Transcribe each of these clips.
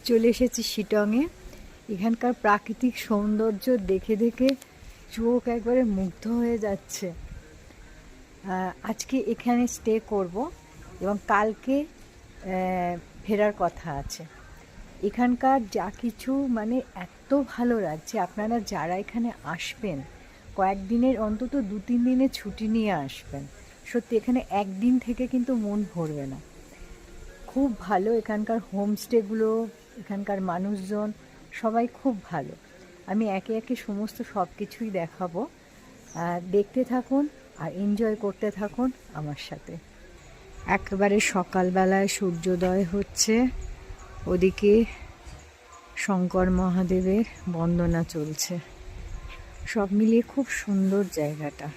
চলে এসেছি শিটংয়ে। এখানকার প্রাকৃতিক সৌন্দর্য দেখে দেখে চোখ একবারে মুগ্ধ হয়ে যাচ্ছে। আজকে এখানে স্টে করব এবং কালকে ফেরার কথা আছে। এখানকার যা কিছু মানে এত ভালো লাগছে, আপনারা যারা এখানে আসবেন কয়েকদিনের অন্তত 2-3 দিনের ছুটি নিয়ে আসবেন। সত্যি এখানে একদিন থেকে কিন্তু মন ভরবে না। খুব ভালো এখানকার হোমস্টেগুলো, এখানকার মানুষজন সবাই খুব ভালো। আমি একে একে সমস্ত সব কিছুই দেখাবো, দেখতে থাকুন আর এনজয় করতে থাকুন আমার সাথে। একেবারে সকালবেলায় সূর্যোদয় হচ্ছে, ওদিকে শঙ্কর মহাদেবের বন্দনা চলছে। সব মিলিয়ে খুব সুন্দর জায়গাটা।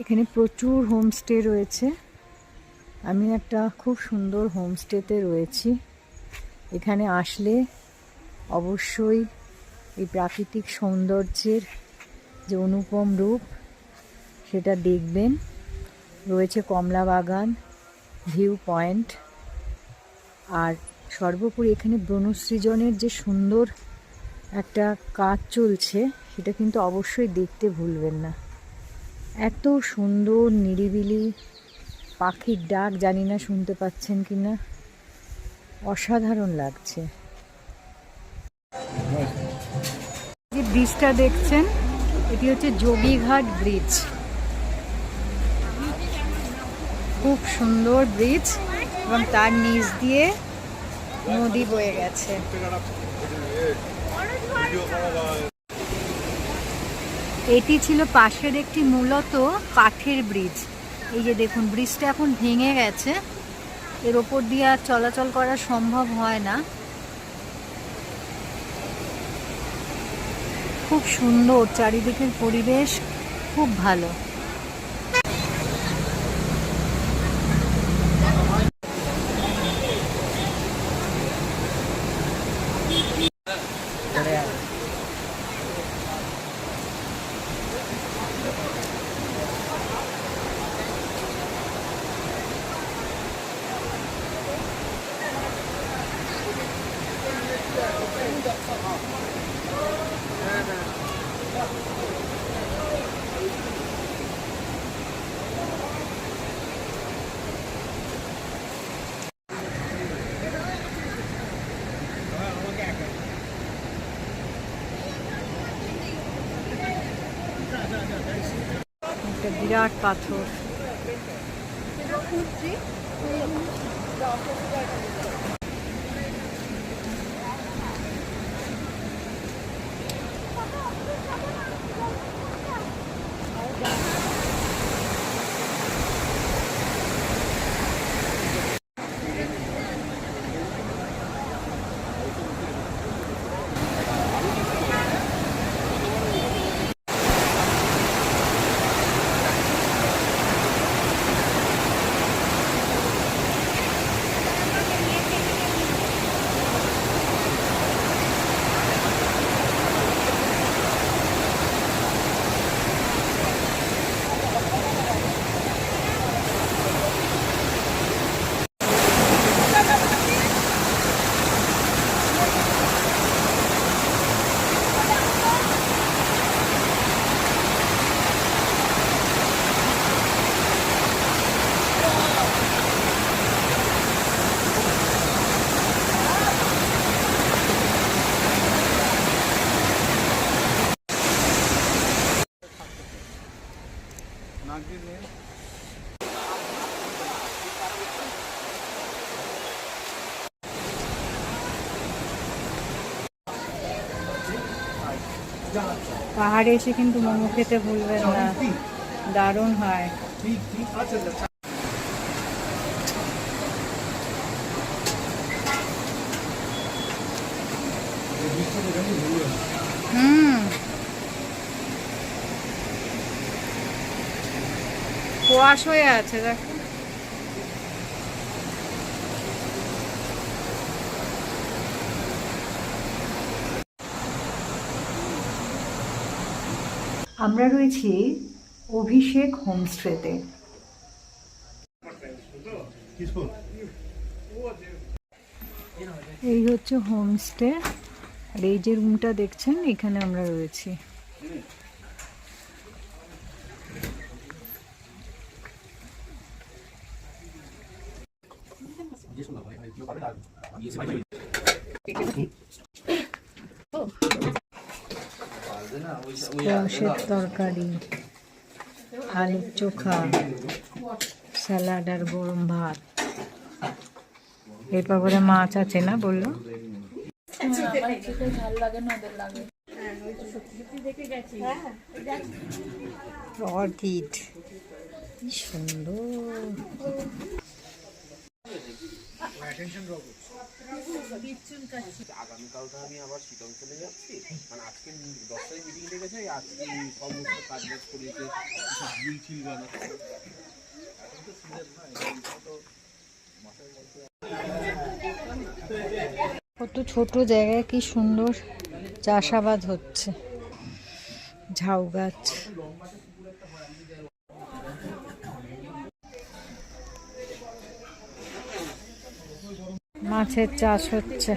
এখানে প্রচুর হোমস্টে রয়েছে। আমি একটা খুব সুন্দর হোমস্টেতে রয়েছি। এখানে আসলে অবশ্যই এই প্রাকৃতিক সৌন্দর্যের যে অনুপম রূপ সেটা দেখবেন। রয়েছে কমলা বাগান, ভিউ পয়েন্ট, আর সর্বোপরি এখানে বনসৃজনের যে সুন্দর একটা কাজ চলছে সেটা কিন্তু অবশ্যই দেখতে ভুলবেন না। এত সুন্দর নিরিবিলি, পাখির ডাক জানি না শুনতে পাচ্ছেন কি না, অসাধারণ লাগছে। যে ব্রিজটা দেখছেন এটি হচ্ছে যোগীঘাট ব্রিজ। খুব সুন্দর ব্রিজ এবং তার নিচ দিয়ে নদী বয়ে গেছে। এটি ছিল পাশের একটি মূলত কাঠের ব্রিজ। এই যে দেখুন ব্রিজটা এখন ভেঙে গেছে, এর ওপর দিয়ে আর চলাচল করা সম্ভব হয় না। খুব সুন্দর চারিদিকের পরিবেশ, খুব ভালো। একটা বিরাট পাথর। পাহাড়ে এসে কিন্তু মোমো খেতে ভুলবেন না, দারুণ হয়। কুয়াশ হয়ে আছে দেখো। আমরা রয়েছি অভিষেক হোমস্টেতে। এই হচ্ছে হোমস্টে, আর এই যে রুমটা দেখছেন এখানে আমরা রয়েছি। স্কোয়াশের তরকারি, আলুর চোখা, স্যালাড আর গরম ভাত। এরপর করে মাছ আছে না বললো। অর্কিড কি সুন্দর। আগামীকাল তো আমি আবার শিলং চলে যাচ্ছি, মানে আজকে 10টায় মিটিং লেগেছে, আজকে সমস্ত কাজ বাজ করেছে, ছিল না। কত ছোট জায়গায় কি সুন্দর চাষাবাদ হচ্ছে, ঝাউ গাছ। মাছের চাষ হচ্ছে।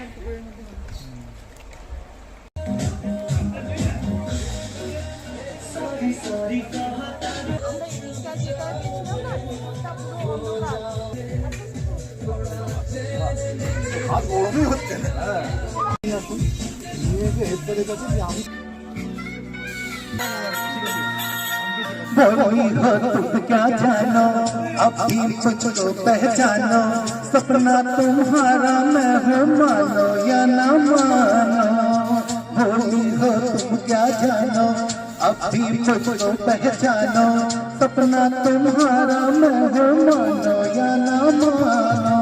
क्या जानो अभी मुझको पहचानो, सपना तुम्हारा मैं हूँ, मानो या ना मानो। भोली हो तुम क्या जानो अभी मुझको पहचानो, सपना तुम्हारा मैं हूँ, मानो या ना मानो।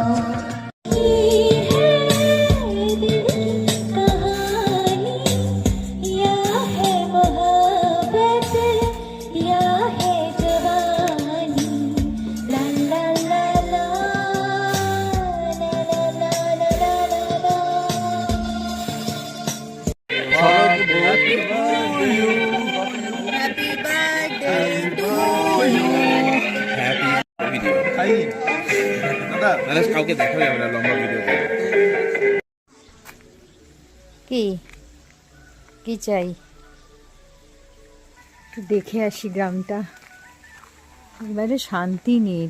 কাউকে দেখা যাবে না, লম্বা ভিডিও করে। কি কি চাই একটু দেখে আসি গ্রামটা, এবারে শান্তি নেই।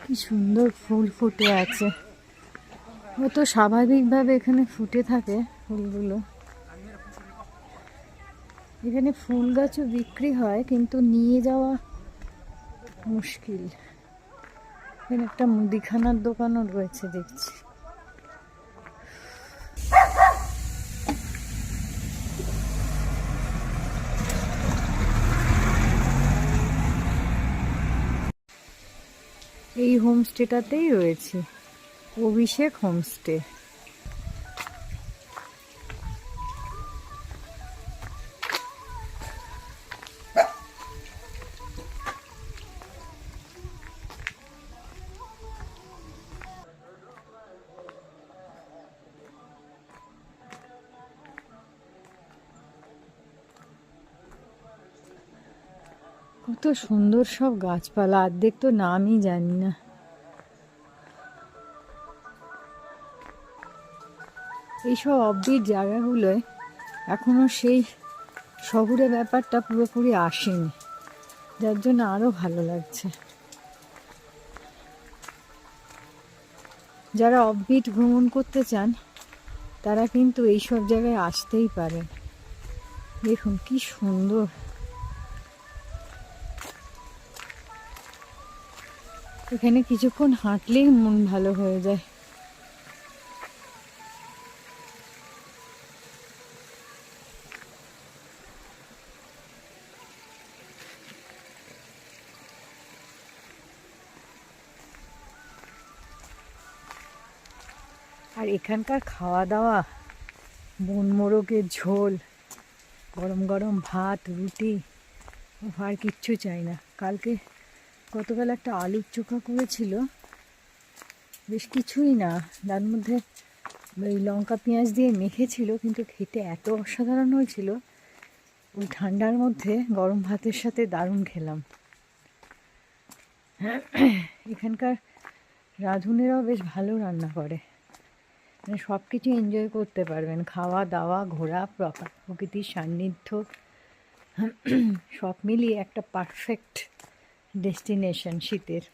কি সুন্দর ফুল ফুটে আছে, ও তো স্বাভাবিকভাবে এখানে ফুটে থাকে ফুলগুলো। এখানে ফুল গাছও বিক্রি হয় কিন্তু নিয়ে যাওয়া মুশকিল। এখানে একটা মুদিখানার দোকানও রয়েছে দেখছি। এই হোমস্টেটাতেই রয়েছে, অভিষেক হোমস্টে। কত সুন্দর সব গাছপালা, অর্ধেক তো নামই জানি না। এইসব অফবিট জায়গাগুলোয় এখনো সেই শহুরে ব্যাপারটা পুরোপুরি আসেনি, যার জন্য আরো ভালো লাগছে। যারা অফবিট ভ্রমণ করতে চান তারা কিন্তু এইসব জায়গায় আসতেই পারেন। দেখুন কি সুন্দর। এখানে কিছুক্ষণ হাঁটলেই মন ভালো হয়ে যায়। আর এখানকার খাওয়া দাওয়া, বন মোরগের ঝোল, গরম গরম ভাত, রুটি, আর কিচ্ছু চাই না। কালকে গতকাল একটা আলুর চোখা করেছিল, বেশ কিছুই না, তার মধ্যে ওই লঙ্কা পেঁয়াজ দিয়ে মেখেছিল, কিন্তু খেতে এত অসাধারণ হয়েছিল। ওই ঠান্ডার মধ্যে গরম ভাতের সাথে দারুণ খেলাম। এখানকার রাঁধুনেরাও বেশ ভালো রান্না করে, মানে সব কিছু এনজয় করতে পারবেন, খাওয়া দাওয়া, ঘোরা, প্রকৃতির সান্নিধ্য, সব মিলিয়ে একটা পারফেক্ট ডেস্টিনেশন শীতের।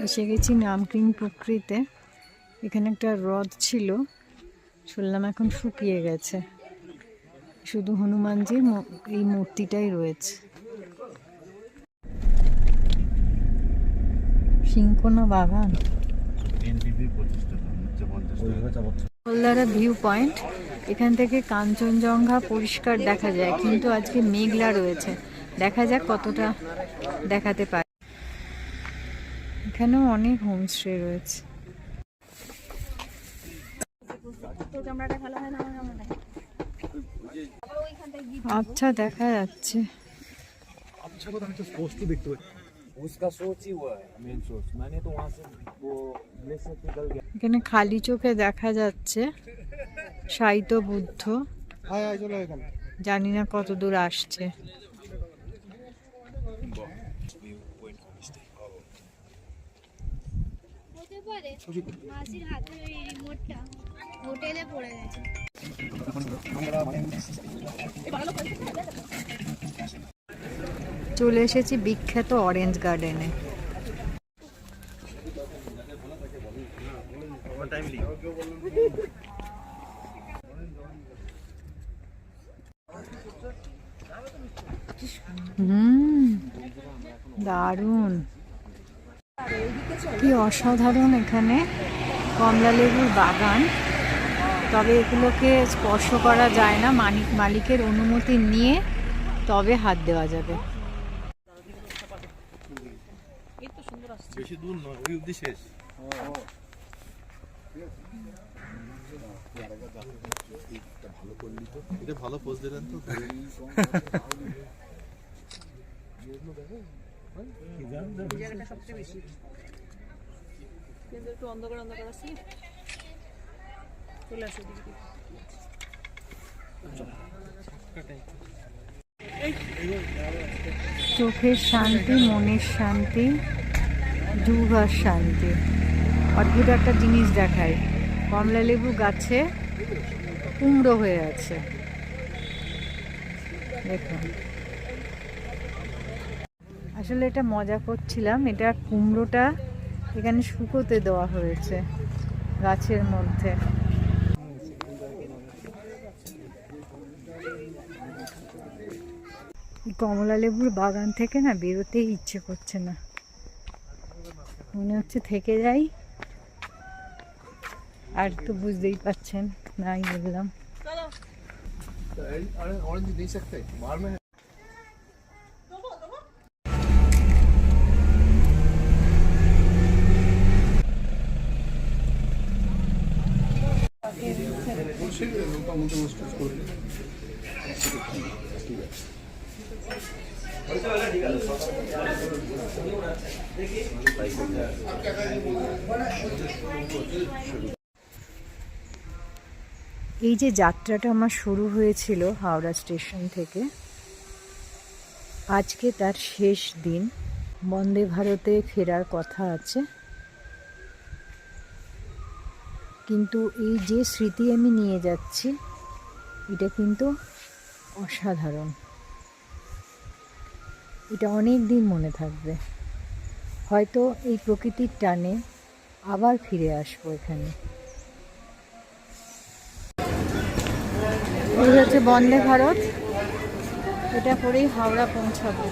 এসে গেছি নামকিং পুকুরিতে। এখানে একটা হ্রদ ছিল, শুনলাম এখন শুকিয়ে গেছে, শুধু হনুমানজির এই মূর্তিটাই রয়েছে। সিংকোনা বাগান, কলদারা ভিউ পয়েন্ট। এখান থেকে কাঞ্চনজঙ্ঘা পরিষ্কার দেখা যায়, কিন্তু আজকে মেঘলা রয়েছে, দেখা যাক কতটা দেখাতে পারে। এখানেও অনেক হোমস্টে রয়েছে। আচ্ছা দেখা যাচ্ছে, এখানে খালি চোখে দেখা যাচ্ছে শায়িত বুদ্ধ, জানি না কত দূর আসছে। মাসির হাতে ওই রিমোটটা হোটেলে পড়ে গেছে। চলে এসেছি বিখ্যাত অরেঞ্জ গার্ডেনে। দারুণ, কি অসাধারণ এখানে কমলা লেবুর বাগান। তবে এগুলোকে স্পর্শ করা যায় না, মালিকের অনুমতি নিয়ে তবে হাত দেওয়া যাবে। বেশি দূর নয়, ওই অবধি শেষ। এটা ভালো পোজ দিলেন তো। একটু অন্ধকার অন্ধকার আছে, চলে আসো দিকে। চোখের শান্তি, মনের শান্তি, জিহ্বার শান্তি। অদ্ভুত একটা জিনিস দেখায়, কমলা লেবু গাছে কুমড়ো হয়ে আছে, দেখুন। আসলে এটা মজা করছিলাম, এটা কুমড়োটা এখানে শুকোতে দেওয়া হয়েছে গাছের মধ্যে। কমলা লেবুর বাগান থেকে না বেরোতেই ইচ্ছে করছে না, মনে হচ্ছে থেকে যাই। আর তো বুঝতেই পাচ্ছেন, নাই বললাম। এই যে যাত্রাটা আমার শুরু হয়েছিল হাওড়া স্টেশন থেকে, আজকে তার শেষ দিন। বন্দে ভারতে ফেরার কথা আছে, কিন্তু এই যে স্মৃতি আমি নিয়ে যাচ্ছি এটা কিন্তু অসাধারণ, এটা অনেক দিন মনে থাকবে। হয়তো এই প্রকৃতির টানে আবার ফিরে আসবো এখানে। এই হচ্ছে বন্দে ভারত, এটা করেই হাওড়া পৌঁছাবো।